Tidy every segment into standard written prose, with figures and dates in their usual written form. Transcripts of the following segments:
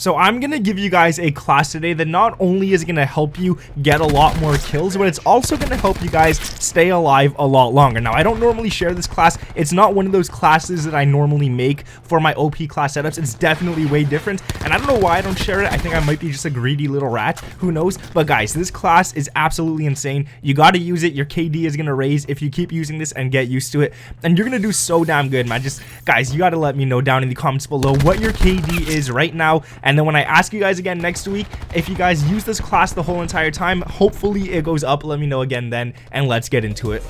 So I'm going to give you guys a class today that not only is going to help you get a lot more kills, but it's also going to help you guys stay alive a lot longer. Now, I don't normally share this class. It's not one of those classes that I normally make for my OP class setups. It's definitely way different, and I don't know why I don't share it. I think I might be just a greedy little rat. Who knows? But guys, this class is absolutely insane. You got to use it. Your KD is going to raise if you keep using this and get used to it, and you're going to do so damn good, man. Just, guys, you got to let me know down in the comments below what your KD is right now. And then when I ask you guys again next week, if you guys use this class the whole entire time, hopefully it goes up. Let me know again then, and let's get into it.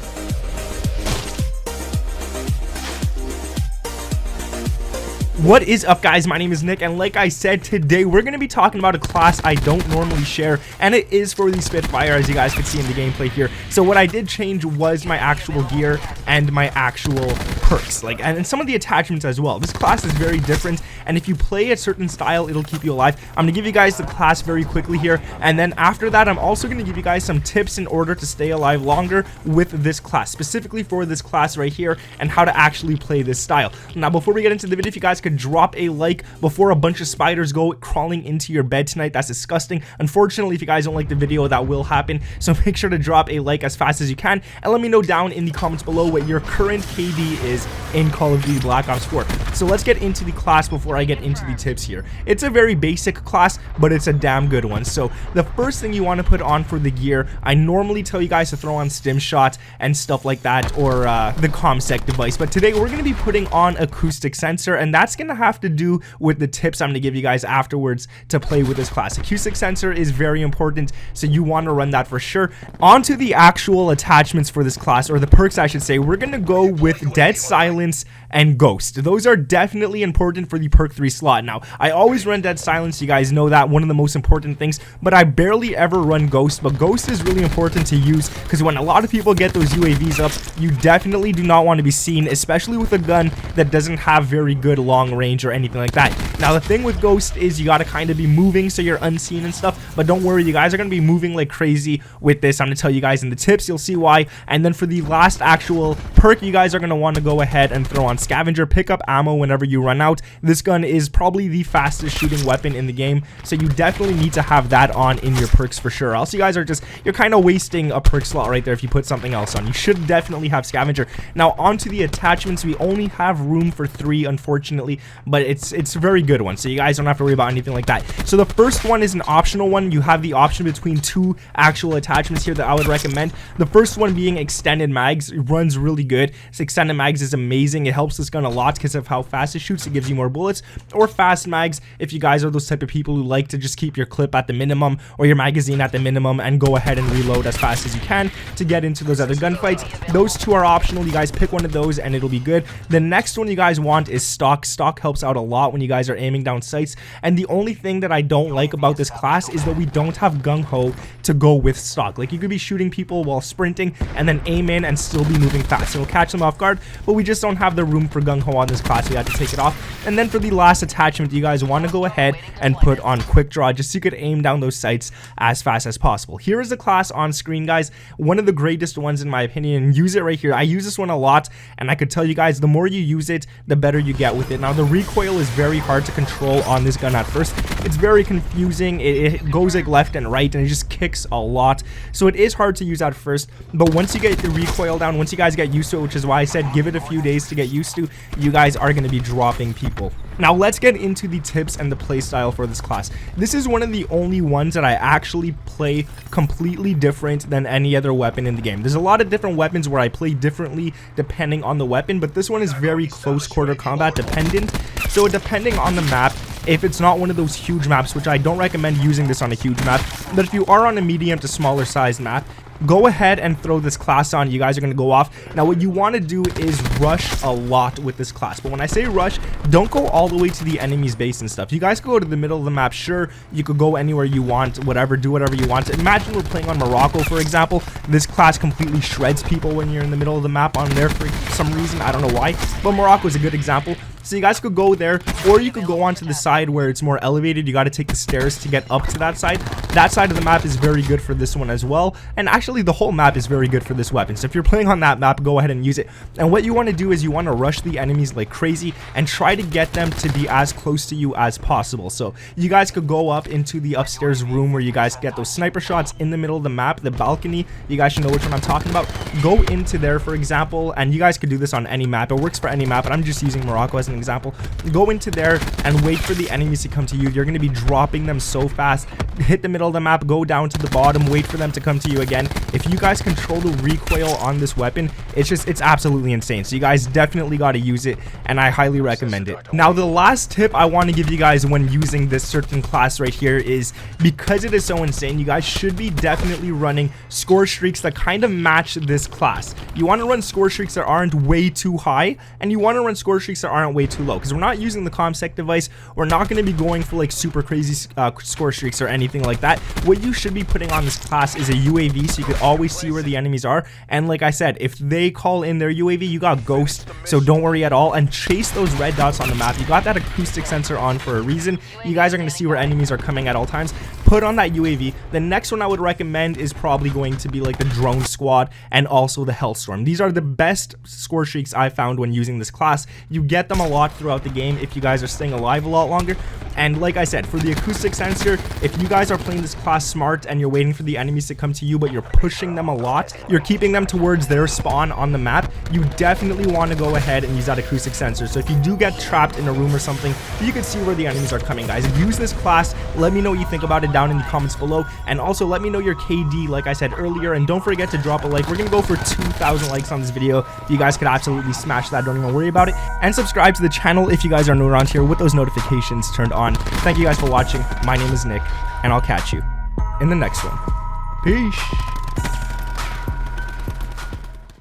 What is up, guys? My name is Nick, and like I said, today we're going to be talking about a class I don't normally share, and it is for the Spitfire, as you guys can see in the gameplay here. So what I did change was my actual gear and my actual perks, and some of the attachments as well. This class is very different, and if you play a certain style, it'll keep you alive. I'm going to give you guys the class very quickly here, and then after that, I'm also going to give you guys some tips in order to stay alive longer with this class, specifically for this class right here, and how to actually play this style. Now, before we get into the video, if you guys could drop a like before a bunch of spiders go crawling into your bed tonight. That's disgusting. Unfortunately, if you guys don't like the video, that will happen, so make sure to drop a like as fast as you can, and let me know down in the comments below what your current KD is in Call of Duty Black Ops 4. So let's get into the class before I get into the tips here. It's a very basic class, but it's a damn good one. So the first thing you want to put on for the gear, I normally tell you guys to throw on stim shot and stuff like that, or the ComSec device, but today we're going to be putting on acoustic sensor, and that's going to have to do with the tips I'm going to give you guys afterwards to play with this class. Acoustic sensor is very important, so you want to run that for sure. On to the actual attachments for this class, or the perks I should say. We're going to go with Dead Silence and Ghost. Those are definitely important for the perk 3 slot. Now, I always run Dead Silence, you guys know that, one of the most important things, but I barely ever run Ghost. But Ghost is really important to use, because when a lot of people get those UAVs up, you definitely do not want to be seen, especially with a gun that doesn't have very good long range or anything like that. Now, the thing with Ghost is you got to kind of be moving so you're unseen and stuff, but don't worry, you guys are going to be moving like crazy with this. I'm going to tell you guys in the tips, you'll see why. And then for the last actual perk, you guys are going to want to go ahead and throw on Scavenger. Pick up ammo whenever you run out. This gun is probably the fastest shooting weapon in the game, so you definitely need to have that on in your perks for sure, else you guys are just, you're kind of wasting a perk slot right there if you put something else on. You should definitely have Scavenger. Now, onto the attachments, we only have room for 3, unfortunately, but it's a very good one, so you guys don't have to worry about anything like that. So the first one is an optional one. You have the option between 2 actual attachments here that I would recommend. The first one being extended mags. It runs really good. So extended mags is amazing. It helps this gun a lot because of how fast it shoots. It gives you more bullets. Or fast mags, if you guys are those type of people who like to just keep your clip at the minimum or your magazine at the minimum and go ahead and reload as fast as you can to get into those other gunfights. Those 2 are optional. You guys pick one of those and it'll be good. The next one you guys want is stock. Stock helps out a lot when you guys are aiming down sights, and the only thing that I don't like about this class is that we don't have gung-ho to go with stock. Like, you could be shooting people while sprinting and then aim in and still be moving fast. It'll catch them off guard, but we just don't have the room for gung-ho on this class. We have to take it off. And then for the last attachment, you guys want to go ahead and put on quick draw, just so you could aim down those sights as fast as possible. Here is the class on screen, guys. One of the greatest ones in my opinion. Use it right here. I use this one a lot, and I could tell you guys, the more you use it, the better you get with it. Now, the recoil is very hard to control on this gun at first. It's very confusing. It goes like left and right, and it just kicks a lot, so it is hard to use at first. But once you get the recoil down, once you guys get used to it, which is why I said give it a few days to get used to, you guys are going to be dropping people. Now, let's get into the tips and the play style for this class. This is one of the only ones that I actually play completely different than any other weapon in the game. There's a lot of different weapons where I play differently depending on the weapon, but this one is very close quarter combat dependent. So depending on the map, if it's not one of those huge maps, which I don't recommend using this on a huge map, but if you are on a medium to smaller size map, go ahead and throw this class on. You guys are going to go off. Now, what you want to do is rush a lot with this class. But when I say rush, don't go all the way to the enemy's base and stuff. You guys could go to the middle of the map. Sure, you could go anywhere you want, whatever, do whatever you want. Imagine we're playing on Morocco, for example. This class completely shreds people when you're in the middle of the map on there for some reason. I don't know why, but Morocco is a good example. So you guys could go there, or you could go onto the side where it's more elevated. You got to take the stairs to get up to that side. That side of the map is very good for this one as well, and actually the whole map is very good for this weapon. So if you're playing on that map, go ahead and use it. And what you want to do is you want to rush the enemies like crazy and try to get them to be as close to you as possible. So you guys could go up into the upstairs room where you guys get those sniper shots in the middle of the map, the balcony. You guys should know which one I'm talking about. Go into there, for example, and you guys could do this on any map. It works for any map, but I'm just using Morocco as an example. Go into there and wait for the enemies to come to you. You're going to be dropping them so fast. Hit the middle of the map, go down to the bottom, wait for them to come to you again. If you guys control the recoil on this weapon, it's absolutely insane. So you guys definitely got to use it, and I highly recommend it. Now, the last tip I want to give you guys when using this certain class right here is, because it is so insane, you guys should be definitely running score streaks that kind of match this class. You want to run score streaks that aren't way too high, and you want to run score streaks that aren't way too low, because we're not using the ComSec device. We're not going to be going for like super crazy score streaks or anything like that. What you should be putting on this class is a UAV, so you can always see where the enemies are. And like I said, if they call in their UAV, you got ghost, so don't worry at all, and chase those red dots on the map. You got that acoustic sensor on for a reason. You guys are going to see where enemies are coming at all times. Put on that UAV. The next one I would recommend is probably going to be like the drone squad and also the Hellstorm. These are the best score streaks I found when using this class. You get them a lot throughout the game if you guys are staying alive a lot longer. And like I said, for the acoustic sensor, if you guys are playing this class smart and you're waiting for the enemies to come to you, but you're pushing them a lot, you're keeping them towards their spawn on the map, you definitely want to go ahead and use that acoustic sensor. So if you do get trapped in a room or something, you can see where the enemies are coming, guys. Use this class. Let me know what you think about it down in the comments below, and also let me know your KD like I said earlier, and don't forget to drop a like. We're gonna go for 2,000 likes on this video. You guys could absolutely smash that, don't even worry about it, and subscribe to the channel if you guys are new around here with those notifications turned on. Thank you guys for watching. My name is Nick, and I'll catch you in the next one. Peace.